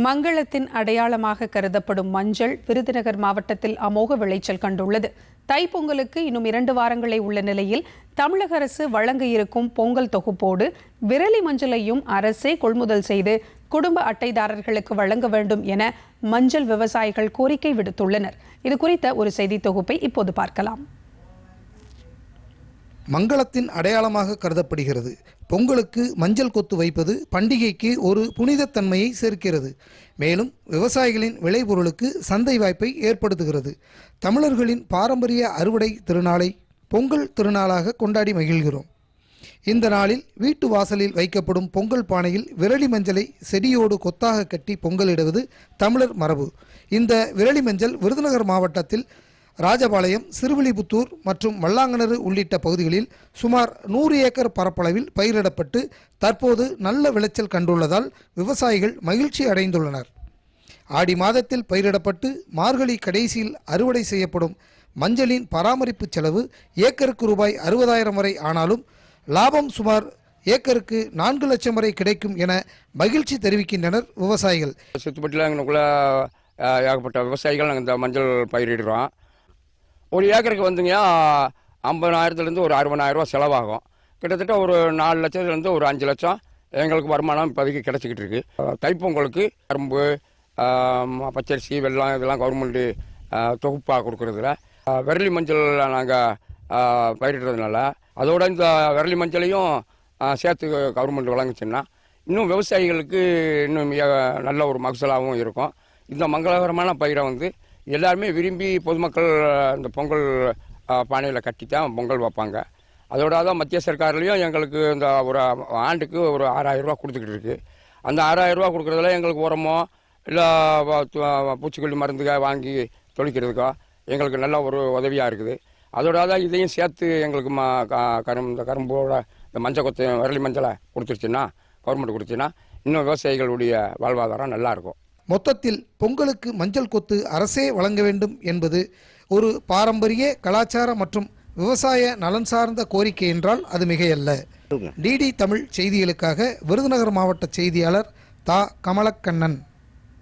மங்களத்தின் அடையாளமாக கருதப்படும் மஞ்சள் விருதுநகர் மாவட்டத்தில் அமோக விளைச்சல் கண்டுள்ளது. தைப்பொங்கலுக்கு இன்னும் 2 வாரங்களே உள்ள நிலையில் தமிழக அரசு வழங்க இருக்கும் பொங்கல் தொகுப்போடு விரலி மஞ்சளையும் அரசே கொள்முதல் செய்து குடும்ப அட்டைதாரர்களுக்கு வழங்க வேண்டும் என மஞ்சள் விவசாயிகள் கோரிக்கை விடுத்துள்ளனர். இது குறித்த ஒரு செய்தி தொகுப்பை இப்போது பார்க்கலாம். மங்களத்தின் அடையாளமாக கருதப்படுகிறது. பொங்கலுக்கு மஞ்சள் கொத்து வைப்பது பண்டிகைக்கு ஒரு புனிதத்தன்மையை சேர்க்கிறது. மேலும் விவசாயிகளின் விளைபொருளுக்கு சந்தை வாய்ப்பை ஏற்படுத்துகிறது. தமிழர்களின் பாரம்பரிய அறுவடை திருநாளை பொங்கல் திருநாளாக கொண்டாடி மகிழ்கிறோம். இந்த நாளில் வீட்டு வாசலில் வைக்கப்படும் பொங்கல் பானையில் விரலி மஞ்சளை செடியோடு கொத்தாக கட்டி பொங்கலிடுவது தமிழர் மரபு. இந்த விரலி மஞ்சள் விருதுநகர் மாவட்டத்தில் ராஜபாளையம், சிறுவில்லிபுத்தூர் மற்றும் மல்லாங்கணறு உள்ளிட்ட பகுதிகளில் சுமார் 100 ஏக்கர் பரப்பளவில் பயிரிடப்பட்டு தற்போது நல்ல விளைச்சல் கண்டுள்ளதால் விவசாயிகள் மகிழ்ச்சி அடைந்துள்ளனர். ஆடி மாதத்தில் பயிரிடப்பட்டு மார்கழி கடைசியில் அறுவடை செய்யப்படும் மஞ்சளின் பராமரிப்பு செலவு ஏக்கருக்கு ரூபாய் 60,000 வரை ஆனாலும் லாபம் சுமார் ஏக்கருக்கு 4 லட்சம் வரை கிடைக்கும் என மகிழ்ச்சி தெரிவிக்கின்றனர் விவசாயிகள். சுத்துப்பட்டில் ஏகப்பட்ட விவசாயிகள் நாங்கள் இந்த மஞ்சள் பயிரிடுறோம். ஒரு ஏக்கருக்கு வந்துங்க 50,000 ஒரு 60,000 செலவாகும். கிட்டத்தட்ட ஒரு 4 லட்சத்துலேருந்து ஒரு 5 லட்சம் எங்களுக்கு வருமானம் இப்போதைக்கு கிடச்சிக்கிட்டு இருக்கு. தைப்பொங்கலுக்கு கரும்பு, பச்சரிசி, வெல்லம் இதெல்லாம் கவர்மெண்ட்டு தொகுப்பாக கொடுக்குறதுல விரலி மஞ்சள் நாங்கள் பயிரிடுறதுனால அதோட இந்த விரலி மஞ்சளையும் சேர்த்து கவர்மெண்ட் வழங்குச்சுன்னா இன்னும் விவசாயிகளுக்கு இன்னும் நல்ல ஒரு மகசூலாகவும் இருக்கும். இந்த மங்களகரமான பயிரை வந்து எல்லாருமே விரும்பி பொதுமக்கள் இந்த பொங்கல் பானையில் கட்டி தான் பொங்கல் வைப்பாங்க. அதோட தான் மத்திய சர்க்கார்லேயும் எங்களுக்கு இந்த ஒரு ஆண்டுக்கு ஒரு 6,000 ரூபா கொடுத்துக்கிட்டு இருக்குது. அந்த 6,000 ரூபா கொடுக்குறதுல எங்களுக்கு உரமோ இல்லை பூச்சிக்கொல்லி மருந்துக வாங்கி தொளிக்கிறதுக்கோ எங்களுக்கு நல்ல ஒரு உதவியாக இருக்குது. அதோட தான் இதையும் சேர்த்து எங்களுக்கு இந்த கரும்போட இந்த மஞ்சள் கொத்து விரலி மஞ்சளை கொடுத்துருச்சுன்னா கவர்மெண்ட் கொடுத்துச்சுன்னா இன்னும் விவசாயிகளுடைய வாழ்வாதாரம் நல்லாயிருக்கும். மொத்தத்தில் பொங்கலுக்கு மஞ்சள் கொத்து அரசே வழங்க வேண்டும் என்பது ஒரு பாரம்பரிய கலாச்சார மற்றும் விவசாய நலன் சார்ந்த கோரிக்கை என்றால் அது மிகையல்ல. டிடி தமிழ் செய்திகளுக்காக விருதுநகர் மாவட்ட செய்தியாளர் தா. கமலக்கண்ணன்.